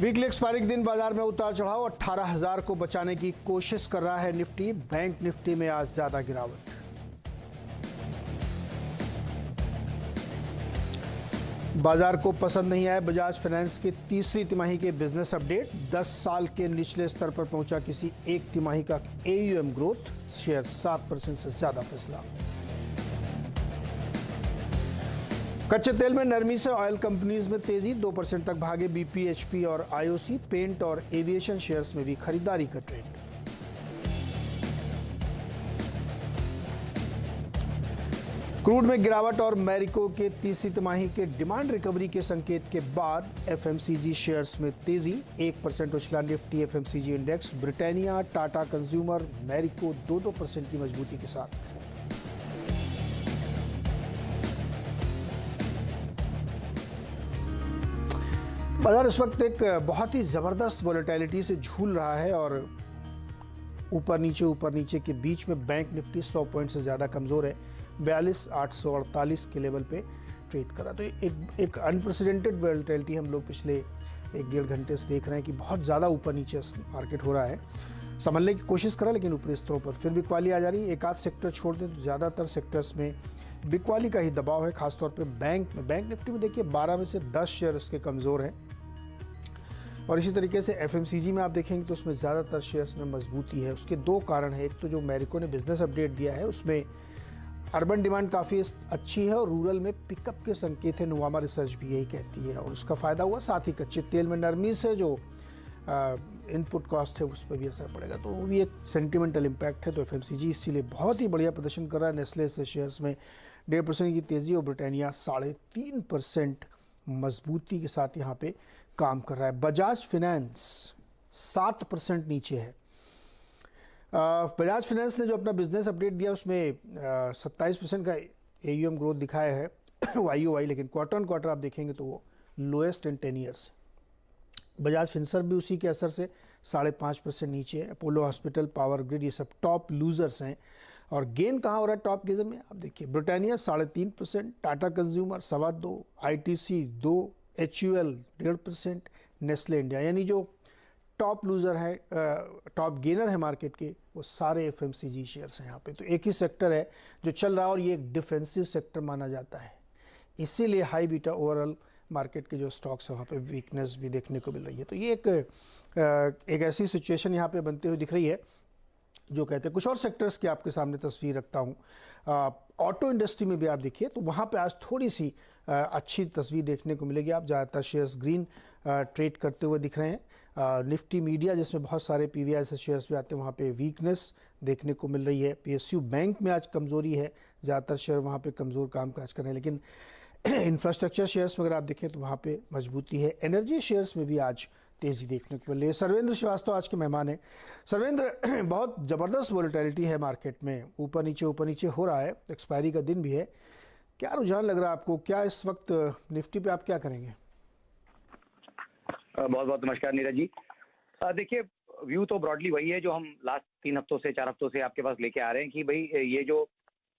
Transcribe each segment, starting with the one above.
Weekly expiry के दिन बाजार में उतार चढ़ाव 18,000 को बचाने की कोशिश कर रहा है निफ्टी। बैंक निफ्टी में आज ज्यादा गिरावट। बाजार को पसंद नहीं आया बजाज फाइनेंस की तीसरी तिमाही के बिजनेस अपडेट। 10 साल के निचले स्तर पर पहुंचा किसी एक तिमाही का AUM ग्रोथ। शेयर 7% से ज्यादा फिसला। कच्चे तेल में नरमी से ऑयल कंपनीज में तेजी। 2% तक भागे BP, HP और IOC। पेंट और एविएशन शेयर्स में भी खरीदारी का ट्रेंड। क्रूड में गिरावट और मैरिको के तीसरी तिमाही के डिमांड रिकवरी के संकेत के बाद FMCG शेयर्स में तेजी। 1% उछला Nifty FMCG index. Britannia, Tata consumer, Marico 2% की मजबूती के साथ। बाजार इस वक्त एक बहुत ही जबरदस्त वोलेटिलिटी से झूल रहा है और ऊपर नीचे के बीच में बैंक निफ्टी 100 पॉइंट से ज़्यादा कमज़ोर है। 42,848 के लेवल पे ट्रेड करा। तो एक अनप्रेसिडेंटेड वोलेटिलिटी हम लोग पिछले 1-1.5 घंटे से देख रहे हैं कि बहुत ज़्यादा ऊपर नीचे मार्केट हो रहा है। संभलने की कोशिश करा लेकिन ऊपरी स्तरों पर फिर बिकवाली आ जा रही है। एक आध सेक्टर छोड़ दें तो ज़्यादातर सेक्टर्स में बिकवाली का ही दबाव है, खासतौर पर बैंक में। बैंक निफ्टी में देखिए 12 में से 10 शेयर उसके कमज़ोर हैं और इसी तरीके से FMCG में आप देखेंगे तो उसमें ज़्यादातर शेयर्स में मजबूती है। उसके दो कारण हैं। एक तो जो मैरिको ने बिजनेस अपडेट दिया है उसमें अर्बन डिमांड काफ़ी अच्छी है और रूरल में पिकअप के संकेत है। नुवामा रिसर्च भी यही कहती है और उसका फ़ायदा हुआ। साथ ही कच्चे तेल में नरमी से जो इनपुट कॉस्ट है उस पर भी असर पड़ेगा, तो वो भी एक सेंटिमेंटल इम्पैक्ट है। तो FMCG इसीलिए बहुत ही बढ़िया प्रदर्शन कर रहा है। नेस्ले से शेयर्स में 1.5% की तेज़ी और ब्रिटानिया 3.5% मजबूती के साथ यहाँ पे काम कर रहा है। बजाज फाइनेंस 7% नीचे है। बजाज फाइनेंस ने जो अपना बिजनेस अपडेट दिया उसमें 27% का AUM ग्रोथ दिखाया है YOY, लेकिन क्वार्टर ऑन क्वार्टर आप देखेंगे तो वो lowest in 10 years. Bajaj Finserv भी उसी के असर से 5.5% नीचे है। अपोलो हॉस्पिटल, पावर ग्रिड ये सब टॉप लूजर्स हैं। और गेन कहाँ हो रहा है टॉप गेजर में? आप देखिए Britannia 3.5%, Tata consumer 2.25%, ITC 2%, HUL 1.5%, Nestle India, यानी जो टॉप लूज़र है, टॉप गेनर है मार्केट के, वो सारे FMCG शेयर्स हैं यहाँ पे। तो एक ही सेक्टर है जो चल रहा है और ये एक डिफेंसिव सेक्टर माना जाता है, इसीलिए हाई बीटा ओवरऑल मार्केट के जो स्टॉक्स हैं वहाँ पे वीकनेस भी देखने को मिल रही है। तो ये एक ऐसी सिचुएशन यहाँ पे बनती हुई दिख रही है जो कहते हैं। कुछ और सेक्टर्स की आपके सामने तस्वीर रखता हूँ। ऑटो इंडस्ट्री में भी आप देखिए तो वहाँ पे आज थोड़ी सी अच्छी तस्वीर देखने को मिलेगी। आप ज़्यादातर शेयर्स ग्रीन ट्रेड करते हुए दिख रहे हैं। निफ्टी मीडिया जिसमें बहुत सारे PVI से शेयर्स भी आते हैं वहाँ पे वीकनेस देखने को मिल रही है। PSU बैंक में आज कमज़ोरी है, ज़्यादातर शेयर वहाँ पे कमज़ोर कामकाज कर रहे हैं। लेकिन इंफ्रास्ट्रक्चर शेयर्स में अगर आप देखें तो वहाँ पे मजबूती है। एनर्जी शेयर्स में भी आज तेज़ी देखने को मिल रही है। सर्वेंद्र श्रीवास्तव आज के मेहमान हैं। सर्वेंद्र, बहुत ज़बरदस्त वोलेटिलिटी है मार्केट में, ऊपर नीचे हो रहा है। एक्सपायरी का दिन भी है। क्या रुझान लग रहा है आपको? क्या इस वक्त निफ्टी पे आप क्या करेंगे? बहुत बहुत नमस्कार नीरज जी। देखिए, व्यू तो ब्रॉडली वही है जो हम लास्ट 3 हफ्तों से 4 हफ्तों से आपके पास लेके आ रहे हैं कि भाई ये जो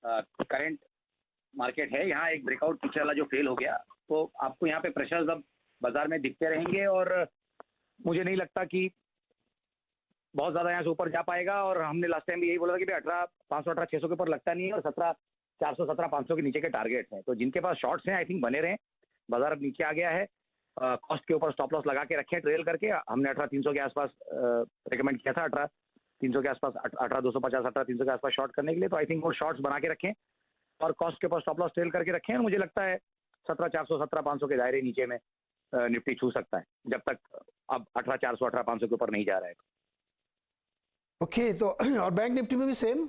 करंट मार्केट है यहाँ एक ब्रेकआउट पीछे वाला जो फेल हो गया तो आपको यहाँ पे प्रेशर्स अब बाजार में दिखते रहेंगे और मुझे नहीं लगता कि बहुत ज़्यादा यहाँ से ऊपर जा पाएगा। और हमने लास्ट टाइम भी यही बोला था कि भाई 18,500 18,600 के ऊपर लगता नहीं है और 17,400 17,500 के नीचे के टारगेट्स हैं। तो जिनके पास शॉर्ट्स हैं आई थिंक बने रहें। बाजार अब नीचे आ गया है, कॉस्ट के ऊपर स्टॉप लॉस लगा के रखें ट्रेल करके। हमने 18,300 के आसपास रिकमेंड किया था, 18,300 के आसपास, 18,250 18,300 के आसपास शॉर्ट करने के लिए। तो आई थिंक वो शॉर्ट्स बना के रखें और कॉस्ट के ऊपर स्टॉप लॉस ट्रेल करके रखें। मुझे लगता है 17,400 17,500 के दायरे नीचे में निफ्टी छू सकता है जब तक अब 18,400 18,500 के ऊपर नहीं जा रहा है। ओके, तो और बैंक निफ्टी में भी सेम?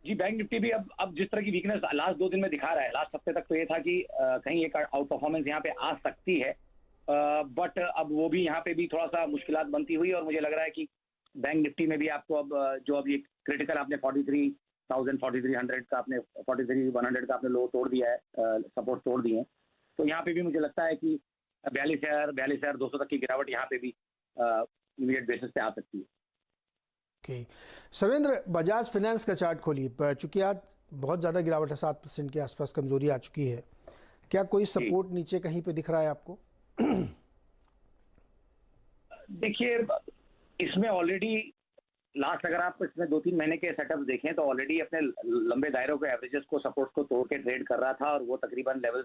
जी, बैंक निफ्टी भी अब जिस तरह की वीकनेस लास्ट 2 दिन में दिखा रहा है, लास्ट हफ्ते तक तो ये था कि कहीं एक आउट परफॉर्मेंस यहाँ पे आ सकती है, बट अब वो भी यहाँ पे भी थोड़ा सा मुश्किलात बनती हुई। और मुझे लग रहा है कि बैंक निफ्टी में भी आपको अब ये क्रिटिकल आपने 43,000 4300 का आपने 43,100 का आपने लो तोड़ दिया है, सपोर्ट तोड़ दिए हैं। तो यहाँ पे भी मुझे लगता है कि 42,200 तक की गिरावट यहाँ पे भी इमीडिएट बेसिस पे आ सकती है। ओके, सर्वेंद्र, बजाज फाइनेंस का चार्ट खोलिए। चूंकि आज बहुत ज़्यादा गिरावट है, 7% के आसपास कमजोरी आ चुकी है। क्या कोई सपोर्ट नीचे कहीं पे दिख रहा है आपको? देखिए, इसमें ऑलरेडी लास्ट अगर आप इसमें 2-3 महीने के सेटअप देखें तो ऑलरेडी अपने लंबे दायरों के एवरेजेस को, सपोर्ट को तोड़ के ट्रेड कर रहा था और वो तकरीबन लेवल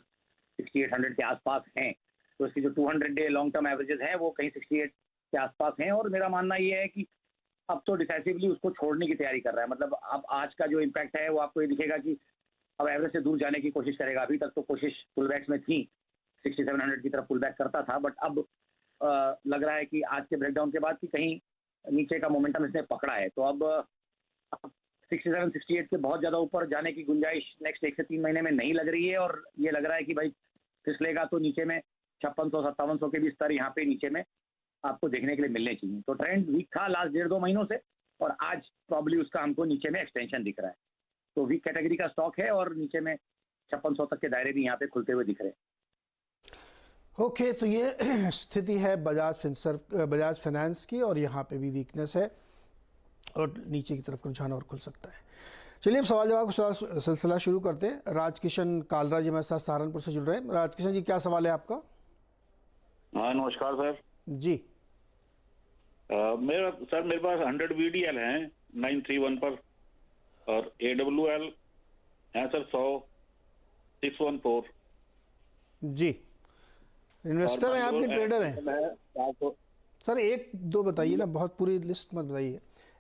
6800 के आसपास हैं। तो इसकी जो 200 डे लॉन्ग टर्म एवरेजेस हैं वो कहीं 68 के आसपास हैं और मेरा मानना ये है कि अब तो डिसाइसिवली उसको छोड़ने की तैयारी कर रहा है। मतलब अब आज का जो इम्पैक्ट है वो आपको ये दिखेगा कि अब एवरेज से दूर जाने की कोशिश करेगा। अभी तक तो कोशिश पुल बैक्स में थी, 6700 की तरफ पुल बैक करता था, बट अब लग रहा है कि आज के ब्रेकडाउन के बाद कि कहीं नीचे का मोमेंटम इसने पकड़ा है। तो अब 67 68 के बहुत ज़्यादा ऊपर जाने की गुंजाइश नेक्स्ट 1 से 3 महीने में नहीं लग रही है और ये लग रहा है कि भाई फिसलेगा तो नीचे में 5600-5700 के भी स्तर यहाँ पे नीचे में आपको देखने के लिए मिलने चाहिए। तो ट्रेंड वीक था लास्ट 1.5-2 महीनों से और आज प्रॉब्ली उसका हमको नीचे में एक्सटेंशन दिख रहा है। तो वीक कैटेगरी का स्टॉक है और नीचे में 5600 तक के दायरे भी यहाँ पे खुलते हुए दिख रहे हैं। ओके, तो ये स्थिति है बजाज फाइनेंस की और यहाँ पे भी वीकनेस है और नीचे की तरफ का रुझान और खुल सकता है। चलिए अब सवाल जवाब का सिलसिला शुरू करते हैं। राजकिशन कालरा जी हमारे साथ सहारनपुर से जुड़ रहे हैं। राजकिशन जी, क्या सवाल है आपका? हाँ, नमस्कार सर जी। मेरे पास 100 VDL हैं 931 पर और AWL हैं सर 100 614। जी, इन्वेस्टर हैं आपके, ट्रेडर हैं? सर एक दो बताइए ना, बहुत पूरी लिस्ट मत बताइए।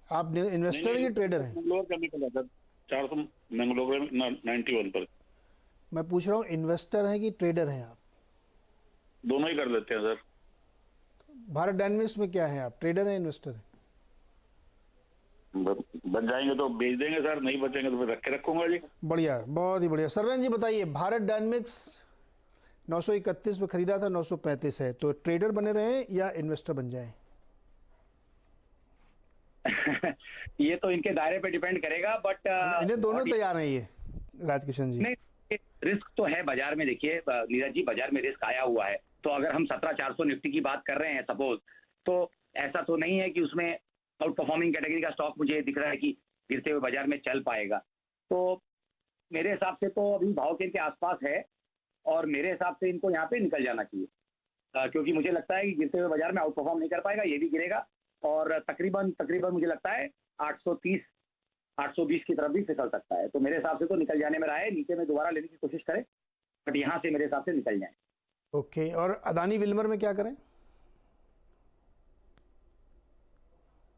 आप इन्वेस्टर या ट्रेडर हैं? मैंगलोर का निकल है सर 400 मैंगलोर 91 पर। मैं पूछ रहा हूँ इन्वेस्टर हैं कि ट्रेडर हैं आप? दोनों ही कर लेते हैं सर। भारत डायनेमिक्स में क्या है, आप ट्रेडर हैं इन्वेस्टर हैं? बच जाएंगे तो बेच देंगे सर, नहीं बचेंगे तो फिर रख के रखूंगा जी। बढ़िया, बहुत ही बढ़िया। सरवेन जी बताइए, भारत डायनेमिक्स 931 में खरीदा था, 935 है, तो ट्रेडर बने रहे या इन्वेस्टर बन जाएं? ये तो इनके दायरे पे डिपेंड करेगा, बट इन्हें दोनों तैयार हैं ये राजकिशन जी। नहीं, रिस्क तो है बाजार में। देखिए नीरज जी, बाजार में रिस्क आया हुआ है। तो अगर हम 17400 निफ्टी की बात कर रहे हैं सपोज, तो ऐसा तो नहीं है कि उसमें आउट परफॉर्मिंग कैटेगरी का स्टॉक मुझे दिख रहा है कि गिरते हुए बाजार में चल पाएगा। तो मेरे हिसाब से तो अभी भाव के इनके आसपास है और मेरे हिसाब से इनको यहाँ पे निकल जाना चाहिए, क्योंकि मुझे लगता है कि गिरते हुए बाजार में आउट परफॉर्म नहीं कर पाएगा, ये भी गिरेगा और तकरीबन मुझे लगता है 830 820 की तरफ भी फिसल सकता है। तो मेरे हिसाब से तो निकल जाने में रहा है, नीचे में दोबारा लेने की कोशिश करें, बट यहाँ से मेरे हिसाब से निकल जाए। ओके, और अदानी विल्मर में क्या करें?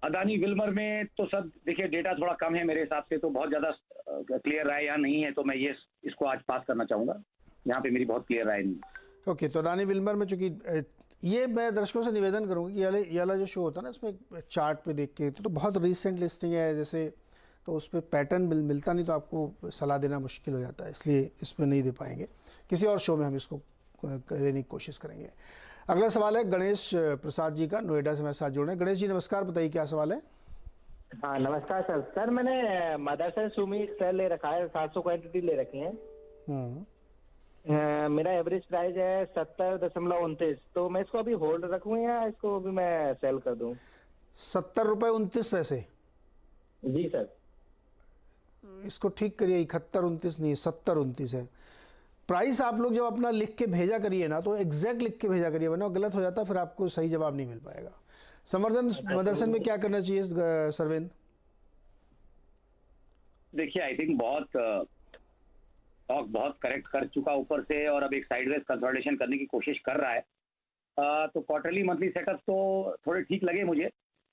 अदानी विल्मर में तो सर देखिए डेटा थोड़ा कम है मेरे हिसाब से, तो बहुत ज़्यादा क्लियर राय यहाँ नहीं है, तो मैं ये इसको आज पास करना चाहूँगा। यहाँ पे मेरी बहुत क्लियर राय नहीं है। ओके, तो अदानी विल्मर में चूंकि ये मैं दर्शकों से निवेदन करूँगा कि ये वाला जो शो होता है ना, इसमें चार्ट पे देख के तो बहुत रिसेंट लिस्टिंग है जैसे, तो उस पर पैटर्न मिलता नहीं, तो आपको सलाह देना मुश्किल हो जाता है, इसलिए इसमें नहीं दे पाएंगे। किसी और शो में हम इसको लेने की कोशिश करेंगे। अगला सवाल है गणेश प्रसाद जी का, नोएडा से मेरे साथ जुड़ रहे हैं। गणेश जी नमस्कार, बताइए क्या सवाल है? हाँ नमस्कार सर। सर मैंने मदरसन सुमी सेल ले रखा है, 700 क्वांटिटी ले रखी है। मेरा एवरेज प्राइस है 70.29, तो मैं इसको अभी होल्ड रखूं या इसको अभी मैं सेल कर दूं? 70.29 रुपये? जी सर। इसको ठीक करिए, 71-29 नहीं, 70-29 है प्राइस। आप लोग जब अपना लिख के भेजा करिए ना, तो एग्जैक्ट लिख के भेजा करिए, वरना गलत हो जाता है, फिर आपको सही जवाब नहीं मिल पाएगा। संवर्धन मदरसन में क्या करना चाहिए सरवेन? देखिए आई थिंक स्टॉक बहुत करेक्ट कर चुका ऊपर से और अब एक साइडवेज कंसोलिडेशन करने की कोशिश कर रहा है। तो क्वार्टरली मंथली सेटअप तो थोड़े ठीक लगे मुझे,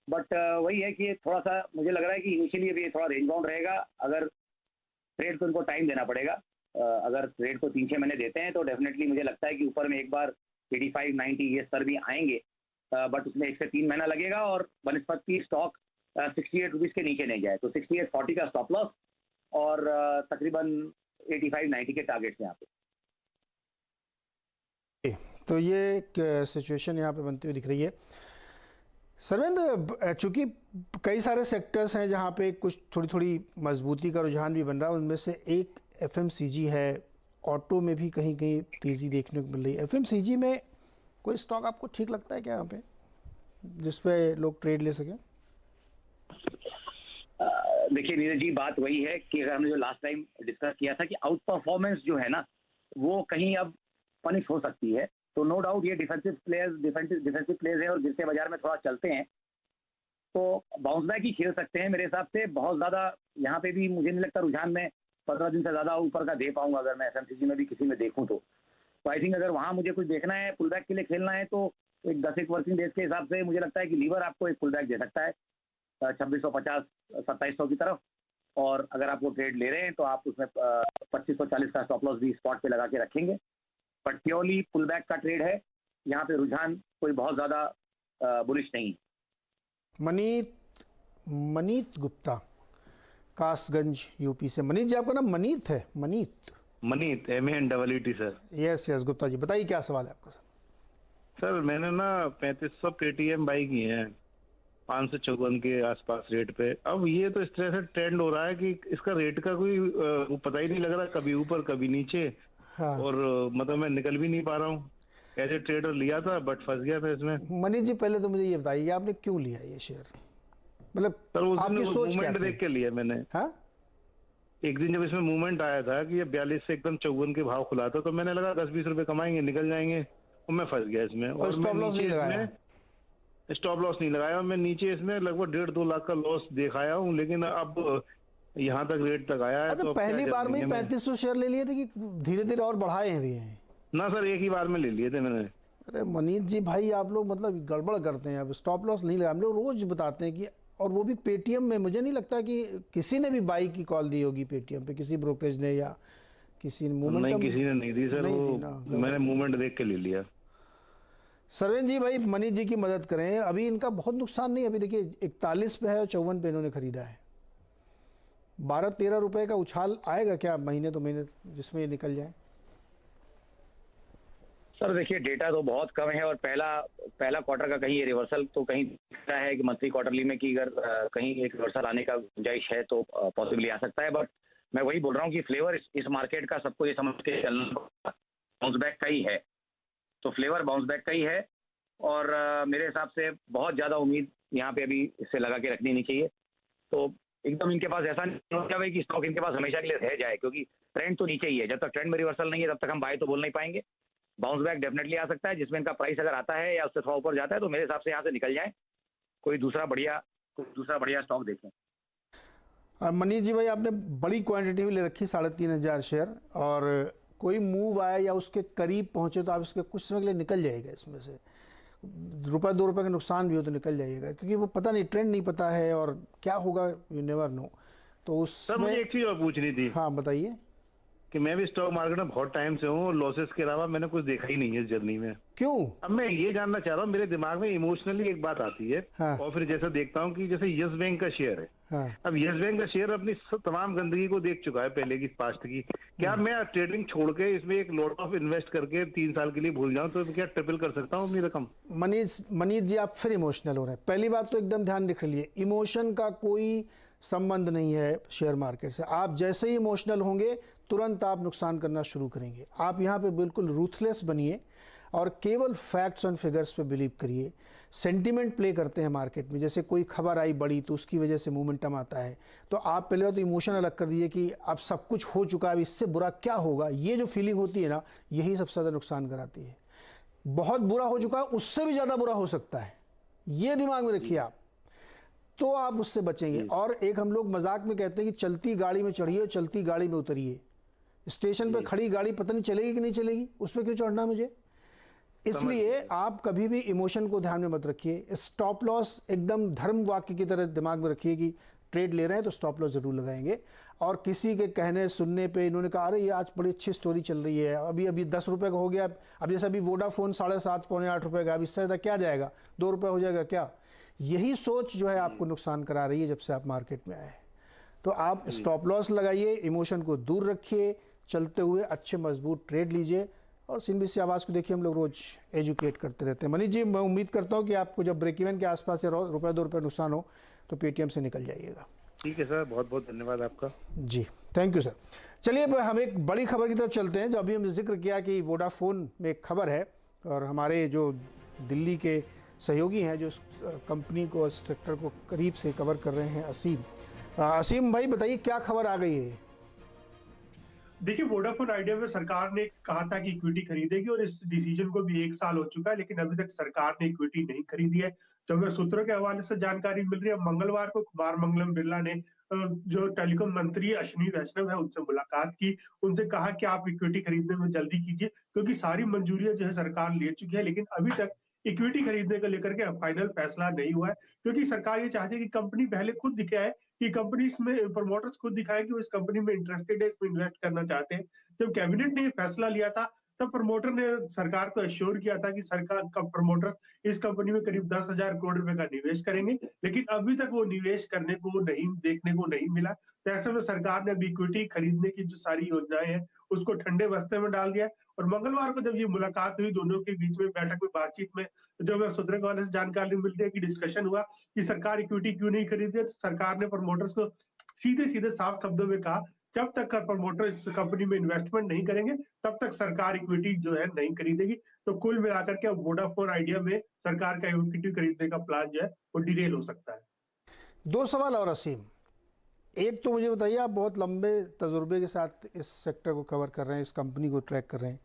बट वही है कि थोड़ा सा मुझे लग रहा है कि इनिशियली अभी थोड़ा रेंज बाउंड रहेगा। अगर ट्रेड को इनको टाइम देना पड़ेगा, अगर ट्रेड को 3-6 महीने देते हैं तो डेफिनेटली मुझे लगता है कि ऊपर में एक बार 85-90 ये स्तर भी आएंगे, बट उसमें 1 से 3 महीना लगेगा और बनस्पति स्टॉक 68 रुपीज़ के नीचे नहीं जाए, तो 68.40 का स्टॉप लॉस और तकरीबन 85-90 के टारगेट्स यहाँ पे। तो ये एक सिचुएशन यहाँ पे बनती हुई दिख रही है। सरविंद, चूंकि कई सारे सेक्टर्स हैं जहाँ पे कुछ थोड़ी मजबूती का रुझान भी बन रहा है, उनमें से एक FMCG है, ऑटो में भी कहीं कहीं तेज़ी देखने को मिल रही है। FMCG में कोई स्टॉक आपको ठीक लगता है क्या यहाँ पे, जिस पे लोग ट्रेड ले सकें? देखिए नीरज जी, बात वही है कि अगर हमने जो लास्ट टाइम डिस्कस किया था कि आउट परफॉर्मेंस जो है ना, वो कहीं अब पनिश हो सकती है। तो नो डाउट ये डिफेंसिव प्लेयर्स हैं और जिससे बाजार में थोड़ा चलते हैं तो बाउंस बैक ही खेल सकते हैं मेरे हिसाब से। बहुत ज़्यादा यहाँ पे भी मुझे नहीं लगता रुझान में 15 दिन से ज़्यादा ऊपर का दे पाऊंगा अगर मैं एफएमसीजी में भी किसी में देखूँ तो आई थिंक अगर वहाँ मुझे कुछ देखना है पुल बैक के लिए खेलना है तो एक 10 वर्किंग डेज के हिसाब से मुझे लगता है कि लीवर आपको एक पुल बैक दे सकता है 2650 2700 की तरफ। और अगर आप वो ट्रेड ले रहे हैं तो आप उसमें 2540 का स्टॉप लॉस भी स्पॉट पे लगा के रखेंगे। बट प्योरली पुल बैक का ट्रेड है, यहाँ पे रुझान कोई बहुत ज़्यादा बुलिश नहीं है। मनीत गुप्ता, कासगंज यूपी से। मनीत जी, आपका नाम मनीत है? मनीत MANEET sir. Yes Gupta ji, बताइए क्या सवाल है आपका सर? सर मैंने ना 3500 KTM बाई की है 554 के आसपास रेट पे। अब ये तो इस तरह से ट्रेंड हो रहा है कि इसका रेट का कोई पता ही नहीं लग रहा, कभी ऊपर कभी नीचे। हाँ। और मतलब मैं निकल भी नहीं पा रहा हूँ। ऐसे ट्रेडर लिया था बट फंस गया था इसमें। मनीष जी, पहले तो मुझे ये बताइए आपने क्यों लिया ये शेयर? मतलब सर उस आपकी दिन सोच क्या मूवमेंट थी? देख के लिया मैंने। हाँ, एक दिन जब इसमें मूवमेंट आया था कि ये 42 से एकदम 54 के भाव खुला था तो मैंने लगा 10-20 रुपए कमाएंगे, निकल जाएंगे, और मैं फंस गया इसमें। और स्टॉप लॉस नहीं लगाया? स्टॉप लॉस नहीं लगाया। मैं नीचे इसमें लगभग 1.5-2 लाख का लॉस दिखाया हूँ, लेकिन अब यहाँ तक रेट तक आया है। अच्छा, तो पहली बार में ही 3500 शेयर ले लिए थे कि धीरे धीरे और बढ़ाए भी हैं? ना सर, एक ही बार में ले लिए थे मैंने। अरे मनीष जी भाई, आप लोग मतलब गड़बड़ करते हैं। अब स्टॉप लॉस नहीं लगा, हम लोग रोज बताते हैं कि, और वो भी पेटीएम में। मुझे नहीं लगता कि किसी ने भी बाई की कॉल दी होगी पेटीएम पे, किसी ब्रोकरेज ने या किसी ने। नहीं, किसी ने नहीं दी सर, नहीं वो दी ना। मैंने मूवमेंट देख के ले लिया। सरवेन जी भाई, मनीष जी की मदद करें। अभी इनका बहुत नुकसान नहीं, अभी देखिए 41 पे है और 54 पे इन्होंने खरीदा है। 12-13 रुपए का उछाल आएगा क्या महीने तो महीने जिसमें ये निकल जाए? सर देखिए, डेटा तो बहुत कम है और पहला क्वार्टर का कहीं ये रिवर्सल तो कहीं दिखता है कि मंथली क्वार्टरली में कि अगर कहीं एक रिवर्सल आने का गुंजाइश है तो पॉसिबली आ सकता है। बट मैं वही बोल रहा हूँ कि फ्लेवर इस मार्केट का सबको ये समझ के चलना बाउंस बैक का ही है। तो फ्लेवर बाउंस बैक का ही है और मेरे हिसाब से बहुत ज़्यादा उम्मीद यहाँ पे अभी इससे लगा के रखनी नहीं चाहिए। तो एकदम इनके पास ऐसा नहीं हो जाए कि स्टॉक इनके पास हमेशा के लिए रह जाए, क्योंकि ट्रेंड तो नीचे ही है। जब तक ट्रेंड में रिवर्सल नहीं है तब तक हम बाय तो बोल नहीं पाएंगे। बाउंस बैक डेफिनेटली आ सकता है, जिसमें इनका प्राइस अगर आता है या उससे थोड़ा ऊपर जाता है तो मेरे हिसाब से यहाँ से निकल जाए, कोई दूसरा बढ़िया स्टॉक देखें। और मनीष जी भाई, आपने बड़ी क्वांटिटी ले रखी 3500 शेयर, और कोई मूव आया या उसके करीब पहुंचे तो आप इसके कुछ समय के लिए निकल जाएगा इसमें से। ₹1-2 का नुकसान भी हो तो निकल जाइएगा, क्योंकि वो पता नहीं, ट्रेंड नहीं पता है और क्या होगा, यू नेवर नो। तो सर मुझे एक चीज और पूछनी थी। हाँ बताइए। कि मैं भी स्टॉक मार्केट में बहुत टाइम से हूँ और लॉसेस के अलावा मैंने कुछ देखा ही नहीं है इस जर्नी में। क्यों? अब मैं ये जानना चाह रहा हूँ, मेरे दिमाग में इमोशनली एक बात आती है। हाँ। और फिर जैसा देखता हूँ कि जैसे यस बैंक का शेयर है। हाँ। अब यस बैंक का शेयर अपनी तमाम गंदगी को देख चुका है पहले की, पास्ट की। क्या मैं ट्रेडिंग छोड़ के इसमें एक लॉट ऑफ इन्वेस्ट करके 3 साल के लिए भूल जाऊं तो क्या ट्रिपल कर सकता हूँ अपनी रकम? मनीष जी, आप फिर इमोशनल हो रहे हैं। पहली बात तो एकदम ध्यान रख लिए, इमोशन का कोई संबंध नहीं है शेयर मार्केट से। आप जैसे ही इमोशनल होंगे तुरंत आप नुकसान करना शुरू करेंगे। आप यहाँ पे बिल्कुल रूथलेस बनिए और केवल फैक्ट्स एंड फिगर्स पे बिलीव करिए। सेंटीमेंट प्ले करते हैं मार्केट में, जैसे कोई खबर आई बड़ी तो उसकी वजह से मोमेंटम आता है, तो आप पहले तो इमोशन अलग कर दीजिए कि अब सब कुछ हो चुका है, अब इससे बुरा क्या होगा। ये जो फीलिंग होती है ना, यही सबसे ज़्यादा नुकसान कराती है। बहुत बुरा हो चुका है, उससे भी ज़्यादा बुरा हो सकता है, ये दिमाग में रखिए आप, तो आप उससे बचेंगे। और एक हम लोग मजाक में कहते हैं कि चलती गाड़ी में चढ़िए, चलती गाड़ी में उतरिए। स्टेशन पे खड़ी गाड़ी पता नहीं चलेगी कि नहीं चलेगी, उस पर क्यों चढ़ना मुझे। इसलिए आप कभी भी इमोशन को ध्यान में मत रखिए। स्टॉप लॉस एकदम धर्म वाक्य की तरह दिमाग में रखिए कि ट्रेड ले रहे हैं तो स्टॉप लॉस जरूर लगाएंगे। और किसी के कहने सुनने पे इन्होंने कहा अरे ये आज बड़ी अच्छी स्टोरी चल रही है, अभी 10 रुपये का हो गया, अब जैसे अभी वोडाफोन 7.5 पौने 8 रुपये का, अब इससे ज़्यादा क्या जाएगा, 2 रुपये हो जाएगा क्या। यही सोच जो है आपको नुकसान करा रही है जब से आप मार्केट में आए। तो आप स्टॉप लॉस लगाइए, इमोशन को दूर रखिए, चलते हुए अच्छे मजबूत ट्रेड लीजिए। और CNBC आवाज़ को देखिए, हम लोग रोज एजुकेट करते रहते हैं। मनीष जी, मैं उम्मीद करता हूँ कि आपको जब ब्रेक इवन के आसपास या ₹1-2 नुकसान हो तो पेटीएम से निकल जाइएगा। ठीक है सर, बहुत बहुत धन्यवाद आपका। जी थैंक यू सर। चलिए हम एक बड़ी खबर की तरफ चलते हैं। जो अभी हमने जिक्र किया कि वोडाफोन में एक खबर है, और हमारे जो दिल्ली के सहयोगी हैं जो कंपनी को, सेक्टर को करीब से कवर कर रहे हैं, असीम भाई बताइए क्या खबर आ गई है। देखिए, वोडाफोन आइडिया में सरकार ने कहा था कि इक्विटी खरीदेगी और इस डिसीजन को भी 1 साल हो चुका है, लेकिन अभी तक सरकार ने इक्विटी नहीं खरीदी है। तो हमें सूत्रों के हवाले से जानकारी मिल रही है, मंगलवार को कुमार मंगलम बिरला ने जो टेलीकॉम मंत्री अश्विनी वैष्णव है उनसे मुलाकात की, उनसे कहा कि आप इक्विटी खरीदने में जल्दी कीजिए, क्योंकि सारी मंजूरियां जो है सरकार ले चुकी है, लेकिन अभी तक इक्विटी खरीदने को लेकर के फाइनल फैसला नहीं हुआ है, क्योंकि सरकार ये चाहती है कि कंपनी पहले खुद दिखाए कि कंपनी इसमें प्रमोटर्स खुद दिखाए कि वो इस कंपनी में इंटरेस्टेड है, इसमें इन्वेस्ट करना चाहते हैं। जब कैबिनेट ने ये फैसला लिया था, तब प्रमोटर ने सरकार को एश्योर किया था कि सरकार का प्रमोटर्स इस कंपनी में करीब 10,000 करोड़ रुपए का निवेश करेंगे, लेकिन अभी तक वो निवेश करने को नहीं, देखने को नहीं मिला। तो ऐसे में सरकार ने अभी इक्विटी खरीदने की जो सारी योजनाएं हैं उसको ठंडे बस्ते में डाल दिया है। और मंगलवार को जब ये मुलाकात हुई दोनों के बीच में, बैठक में, बातचीत में, जो मैं सूत्रों के हवाले से जानकारी मिल रही है कि डिस्कशन हुआ कि सरकार इक्विटी क्यों नहीं खरीदी है, तो सरकार ने प्रमोटर्स को सीधे सीधे साफ शब्दों में कहा, जब तक प्रमोटर इस कंपनी में इन्वेस्टमेंट नहीं करेंगे तब तक सरकार इक्विटी जो है नहीं खरीदेगी। तो कुल मिलाकर के वोडाफोन आइडिया में सरकार का इक्विटी खरीदने का प्लान जो है वो डिटेल हो सकता है। 2 सवाल और असीम, एक तो मुझे बताइए, आप बहुत लंबे तजुर्बे के साथ इस सेक्टर को कवर कर रहे हैं, इस कंपनी को ट्रैक कर रहे हैं,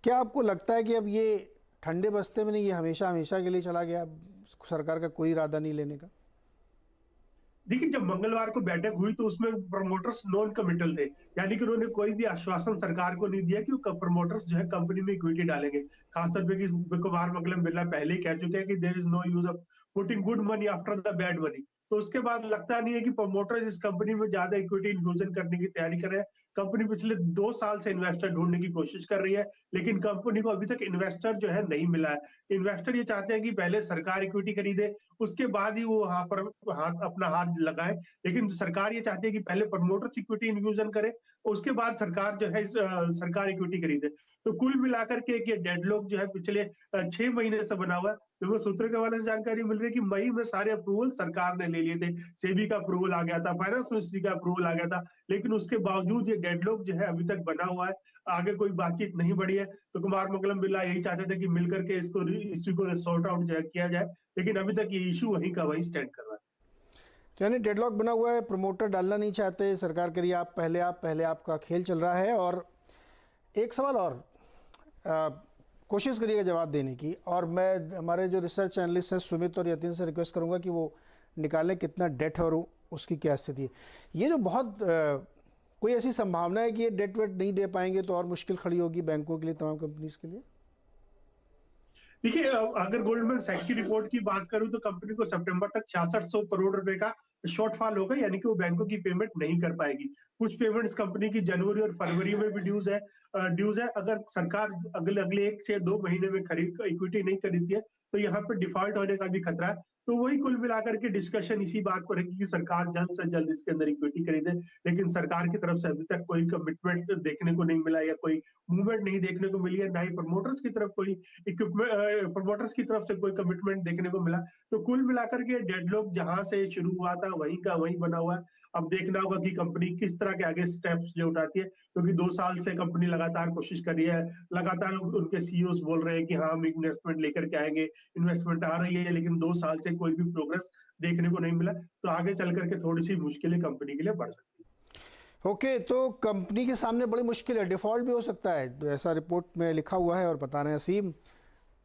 क्या आपको लगता है कि अब ये ठंडे बस्ते में नहीं, ये हमेशा हमेशा के लिए चला गया, सरकार का कोई इरादा नहीं लेने का? देखिए, जब मंगलवार को बैठक हुई तो उसमें प्रमोटर्स नॉन कमिटल थे, यानी कि उन्होंने कोई भी आश्वासन सरकार को नहीं दिया कि वो प्रमोटर्स जो है कंपनी में इक्विटी डालेंगे। खासतौर पे कि कुमार मंगलम बिरला पहले ही कह चुके हैं कि there is no use of putting good money after the bad money. तो उसके बाद लगता नहीं है कि प्रमोटर्स इस कंपनी में ज्यादा इक्विटी इन्फ्यूजन करने की तैयारी कर रहे हैं। कंपनी पिछले 2 साल से इन्वेस्टर ढूंढने की कोशिश कर रही है, लेकिन कंपनी को अभी तक इन्वेस्टर जो है नहीं मिला है। इन्वेस्टर ये चाहते हैं कि पहले सरकार इक्विटी खरीदे, उसके बाद ही वो वहां पर अपना हाथ लगाए, लेकिन सरकार ये चाहती है कि पहले प्रमोटर्स इक्विटी इन्फ्यूजन करे, उसके बाद सरकार जो है सरकार इक्विटी खरीदे। तो कुल मिलाकर के ये डेडलॉक जो है पिछले 6 महीने से बना हुआ है। तो सूत्रों के हवाले से जानकारी मिल रही है कि मई में सारे अप्रूवल सरकार ने ले लिए थे, सेबी का अप्रूवल आ गया था, फाइनेंस मिनिस्ट्री का अप्रूवल आ गया था, लेकिन उसके बावजूद ये डेडलॉक जो है अभी तक बना हुआ है, आगे कोई बातचीत नहीं बढ़ी है। तो कुमार मंगलम बिरला यही चाहते थे कि मिलकर के इसको इश्यू को सॉर्ट आउट जो है किया जाए, लेकिन अभी तक ये इशू वहीं का वहीं स्टैंड कर रहा है। यानी डेडलॉक बना हुआ है, प्रमोटर डालना नहीं चाहते, सरकार करिए आप पहले आपका खेल चल रहा है। और एक सवाल और, कोशिश करिएगा जवाब देने की, और मैं हमारे जो रिसर्च एनालिस्ट हैं सुमित और यतिन से रिक्वेस्ट करूंगा कि वो निकालें कितना डेट है और उसकी क्या स्थिति है। ये जो बहुत कोई ऐसी संभावना है कि ये डेट वेट नहीं दे पाएंगे तो और मुश्किल खड़ी होगी बैंकों के लिए, तमाम कंपनीज के लिए? देखिए, अगर गोल्डमैन सैक्स की रिपोर्ट की बात करूं तो कंपनी को सितंबर तक 6600 करोड़ रुपए का शॉर्टफॉल होगा, यानी कि वो बैंकों की पेमेंट नहीं कर पाएगी। कुछ पेमेंट्स कंपनी की जनवरी और फरवरी में भी ड्यूज है। अगर सरकार अगले 1 से 2 महीने में इक्विटी नहीं खरीदती है तो यहाँ पे डिफॉल्ट होने का भी खतरा है। तो वही कुल मिलाकर के डिस्कशन इसी बात पर है कि सरकार जल्द से जल्द इसके अंदर इक्विटी खरीदे, लेकिन सरकार की तरफ से अभी तक कोई कमिटमेंट देखने को नहीं मिला या कोई मूवमेंट नहीं देखने को मिली है, ना ही प्रमोटर्स की तरफ कोई प्रमोटर्स की तरफ से कोई कमिटमेंट देखने को मिला। तो कुल मिलाकर के डेडलॉक जहां से शुरू हुआ था वहीं का वहीं बना हुआ है। अब देखना होगा कि कंपनी किस तरह के आगे स्टेप्स जो उठाती है, क्योंकि 2 साल से कंपनी लगातार कोशिश कर रही है, लगातार उनके सीईओ बोल रहे हैं कि हाँ हम इन्वेस्टमेंट लेकर के आएंगे, इन्वेस्टमेंट आ रही है, लेकिन 2 साल से कोई भी प्रोग्रेस देखने को नहीं मिला। तो आगे चल करके थोड़ी सी मुश्किलें कंपनी के लिए बढ़ सकती है। ओके, तो कंपनी के सामने बड़ी मुश्किल है, डिफॉल्ट भी हो सकता है, ऐसा रिपोर्ट में लिखा हुआ है और बता रहे हैं असीम।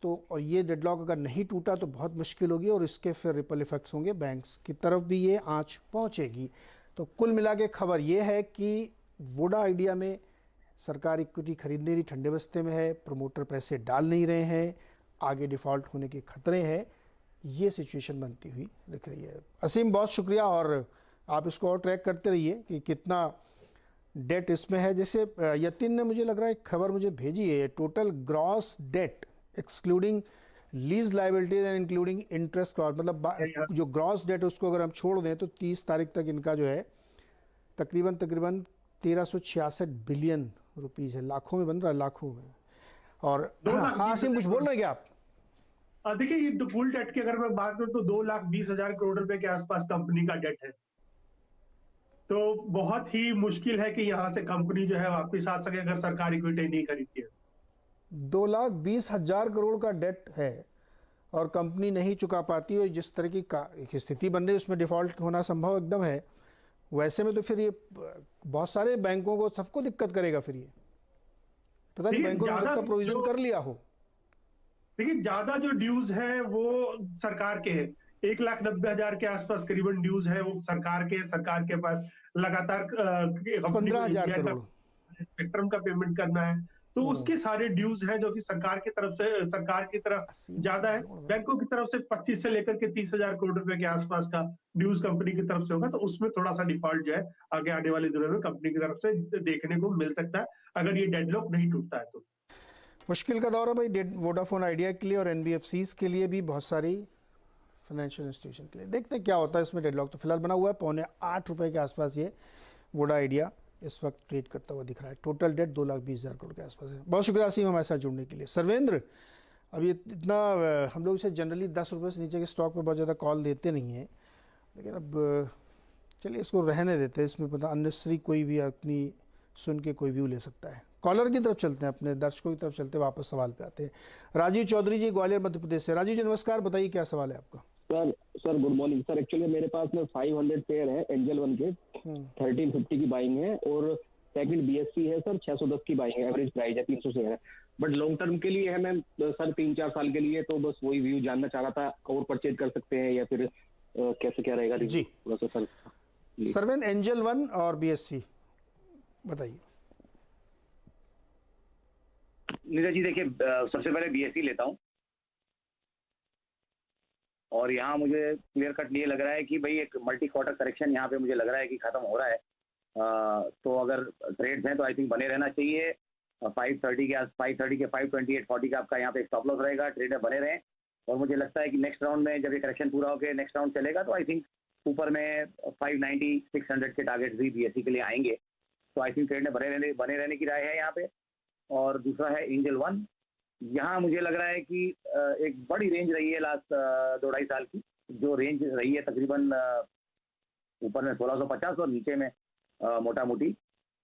तो और ये डेडलॉक अगर नहीं टूटा तो बहुत मुश्किल होगी और इसके फिर रिपल इफेक्ट्स होंगे, बैंक्स की तरफ भी ये आंच पहुंचेगी। तो कुल मिला के खबर ये है कि वोडा आइडिया में सरकार इक्विटी खरीदने रही, ठंडे बस्ते में है, प्रमोटर पैसे डाल नहीं रहे हैं, आगे डिफ़ॉल्ट होने के खतरे हैं, ये सिचुएशन बनती हुई दिख रही है। असीम, बहुत शुक्रिया, और आप इसको और ट्रैक करते रहिए कि कितना डेट इसमें है। जैसे यतिन ने मुझे लग रहा है खबर मुझे भेजी है, total gross debt excluding lease liabilities and including interest cost, मतलब जो ग्रॉस डेट है उसको अगर हम छोड़ दें तो 30 तारीख तक इनका जो है तकरीबन 1366 बिलियन रुपीज़ है। लाखों में बन रहा है, लाखों में। और हाँ असीम, कुछ बोल रहे हैं क्या आप? देखिए, ये कुल डेट की अगर मैं बात करूं तो 2,20,000 करोड़ रुपए के आसपास कंपनी का डेट है। तो बहुत ही मुश्किल है कि यहाँ से कंपनी जो है वापस आ सके अगर सरकार इक्विटी नहीं खरीदती है। 2,20,000 करोड़ का डेट है और कंपनी नहीं चुका पाती है, जिस तरह की स्थिति बन रही है उसमें डिफ़ॉल्ट होना संभव एकदम है। वैसे में तो फिर ये बहुत सारे बैंकों को सबको दिक्कत करेगा फिर ये, पता नहीं देखिए, बैंकों ने हो सकता ज्यादा है प्रोविजन जो- कर लिया हो। देखिए ज्यादा जो ड्यूज है वो सरकार के हैं, 1,90,000 के आसपास करीबन ड्यूज है, वो सरकार के, सरकार के पास लगातार 15,000 करोड़। स्पेक्ट्रम का पेमेंट करना है, तो उसके सारे ड्यूज हैं जो कि सरकार की तरफ से, सरकार की तरफ ज्यादा है। बैंकों की तरफ से 25 से लेकर के 30,000 करोड़ रुपए के आसपास का ड्यूज कंपनी की तरफ से होगा, तो उसमें थोड़ा सा डिफॉल्ट जो है आगे आने वाले दिनों में कंपनी की तरफ से देखने को मिल सकता है, अगर ये डेडलॉक नहीं टूटता है तो। मुश्किल का दौर है भाई वोडाफोन आइडिया के लिए और एनबीएफसीज के लिए भी, बहुत सारी फाइनेंशियल इंस्टीट्यूशन के लिए। देखते हैं क्या होता है इसमें। डेडलॉक तो फिलहाल बना हुआ है, 7.25 के आसपास ये वोडा आइडिया इस वक्त ट्रेड करता हुआ दिख रहा है। टोटल डेट 2,20,000 करोड़ के आसपास है। बहुत शुक्रिया असीम हमारे साथ जुड़ने के लिए। सर्वेंद्र, अब ये इतना हम लोग इसे जनरली 10 रुपये से नीचे के स्टॉक पे बहुत ज़्यादा कॉल देते नहीं हैं, लेकिन अब चलिए इसको रहने देते हैं। इसमें पता अननेसेसरी कोई भी अपनी सुन के कोई व्यू ले सकता है। कॉलर की तरफ चलते हैं, अपने दर्शकों की तरफ चलते हैं, वापस सवाल पे आते हैं। राजीव चौधरी जी ग्वालियर मध्य प्रदेश से। राजीव जी नमस्कार, बताइए क्या सवाल है आपका। Sir good morning sir. Actually मेरे पास में 500 पेयर है एंजल वन के, 1350 की बाइंग है, और सेकंड बीएससी है सर 610 की बाइंग है, एवरेज प्राइस है 300 शेयर है, बट लॉन्ग टर्म के लिए है मैम सर 3-4 साल के लिए, तो बस वही व्यू जानना चाह रहा था, और परचेज कर सकते हैं या फिर कैसे क्या रहेगा जी थोड़ा सा सर। सर्वेंद्र, एंजल वन और बीएससी बताइए। नीरज जी देखिए, सबसे पहले बीएससी लेता हूँ, और यहाँ मुझे क्लियर कट ये लग रहा है कि भाई एक मल्टी क्वार्टर करेक्शन यहाँ पे मुझे लग रहा है कि खत्म हो रहा है। तो अगर ट्रेड्स हैं तो आई थिंक बने रहना चाहिए। 530 के 530 के 528 40 का आपका यहाँ पे स्टॉप लॉस रहेगा, ट्रेड में बने रहें। और मुझे लगता है कि नेक्स्ट राउंड में जब ये करेक्शन पूरा होकर नेक्स्ट राउंड चलेगा तो आई थिंक ऊपर में 590 600 के टारगेट भी बीएससी के लिए आएंगे। तो आई थिंक ट्रेड में बने रहने की राय है यहाँ पे। और दूसरा है एंजल वन, यहाँ मुझे लग रहा है कि एक बड़ी रेंज रही है लास्ट 2-2.5 साल की, जो रेंज रही है तकरीबन ऊपर में 1650 और नीचे में मोटा मोटी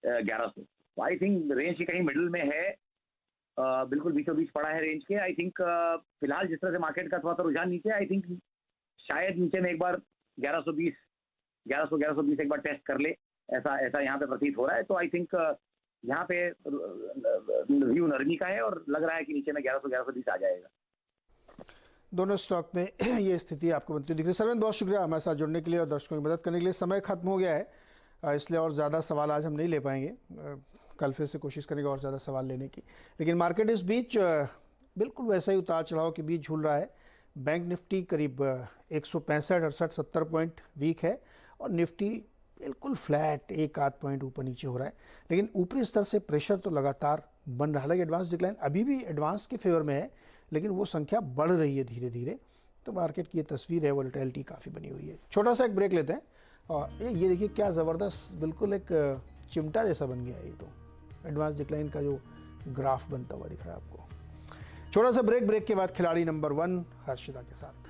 1100। तो आई थिंक रेंज की कहीं मिडिल में है, बिल्कुल बीचों बीच पड़ा है रेंज के। आई थिंक फिलहाल जिस तरह से मार्केट का थोड़ा सा रुझान नीचे, आई थिंक शायद नीचे में एक बार 1120 एक बार टेस्ट कर ले, ऐसा यहाँ पे प्रतीत हो रहा है। तो आई थिंक यहाँ पे व्यू नरमी का है और लग रहा है कि नीचे में 1120 आ जाएगा। दोनों स्टॉक में ये स्थिति आपको बनती दिख रही है। सर्वेंद्र, बहुत शुक्रिया हमारे साथ जुड़ने के लिए और दर्शकों की मदद करने के लिए। समय खत्म हो गया है, इसलिए और ज़्यादा सवाल आज हम नहीं ले पाएंगे। कल फिर से कोशिश करेंगे और ज़्यादा सवाल लेने की, लेकिन मार्केट इस बीच बिल्कुल वैसा ही उतार चढ़ाव के बीच झूल रहा है। बैंक निफ्टी करीब 165, 68, 70 पॉइंट वीक है और निफ्टी बिल्कुल फ्लैट 1-8 पॉइंट ऊपर नीचे हो रहा है। लेकिन ऊपरी स्तर से प्रेशर तो लगातार बन रहा है। हालांकि एडवांस डिक्लाइन अभी भी एडवांस के फेवर में है, लेकिन वो संख्या बढ़ रही है धीरे धीरे। तो मार्केट की ये तस्वीर है, वोलेटिलिटी काफ़ी बनी हुई है। छोटा सा एक ब्रेक लेते हैं और ये देखिए क्या ज़बरदस्त, बिल्कुल एक चिमटा जैसा बन गया है ये। तो एडवांस डिक्लाइन का जो ग्राफ बनता हुआ दिख रहा है आपको। छोटा सा ब्रेक के बाद खिलाड़ी नंबर 1 हर्षिता के साथ।